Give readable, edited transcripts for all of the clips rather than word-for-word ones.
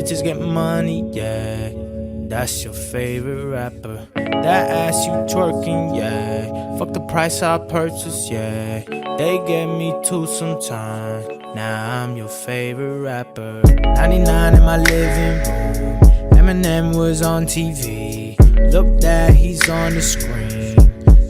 bitches get money, yeah. That's your favorite rapper. That ass you twerking, yeah. Fuck the price I purchase, yeah. They get me too sometime. Now I'm your favorite rapper. 99 in my living room. Eminem was on TV. Look that he's on the screen.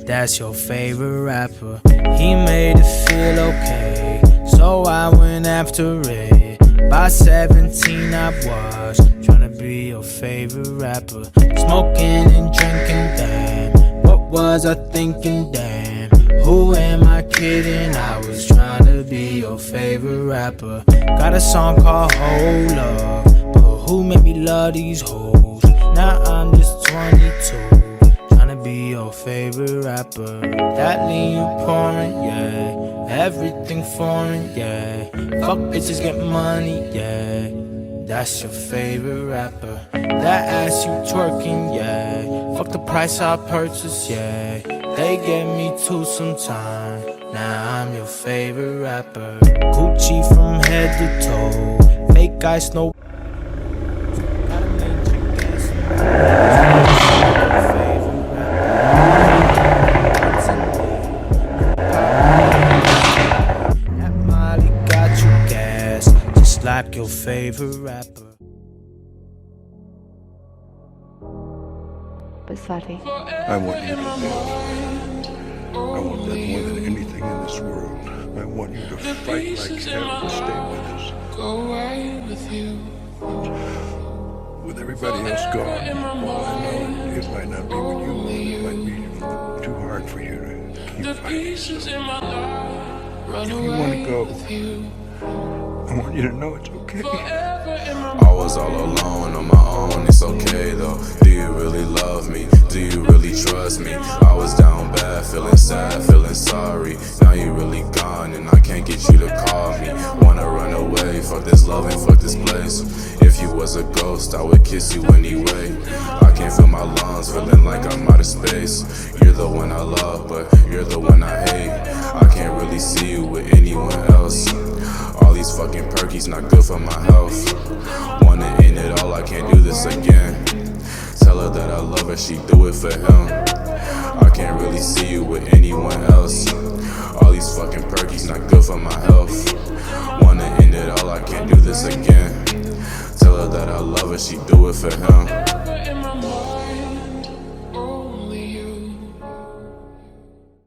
That's your favorite rapper. He made it feel okay, so I went after it. By 17 I was tryna be your favorite rapper. Smoking and drinking, damn. What was I thinking, damn? Who am I kidding? I was tryna be your favorite rapper. Got a song called Hold Up, but who made me love these hoes? Now I'm just 22. Be your favorite rapper. That lean you pouring, yeah. Everything foreign, yeah. Fuck bitches get money, yeah. That's your favorite rapper. That ass you twerking, yeah. Fuck the price I purchase, yeah. They get me too sometime. Now I'm your favorite rapper. Gucci from head to toe. Fake ice, no. Like your favorite rapper. Beswati. I want you to live. I want that more than anything in this world. I want you to fight like hell to stay with us. Go right with you. With everybody else gone, I know it might not be with you. It might be too hard for you to keep fighting. If you want to go, I want you to know it's okay. I was all alone on my own, it's okay though. Do you really love me? Do you really trust me? I was down bad, feeling sad, feeling sorry. Now you really gone and I can't get you to call me. Wanna run away, fuck this love and fuck this place. If you was a ghost, I would kiss you anyway. I can't feel my lungs, feeling like I'm out of space. You're the one I love, but you're the one I hate. I can't really see you with anyone else. All these fucking perkies not good for my health. Wanna end it all, I can't do this again. Tell her that I love her, she do it for him. I can't really see you with anyone else. All these fucking perkies not good for my health. Wanna end it all, I can't do this again. Tell her that I love her, she do it for him.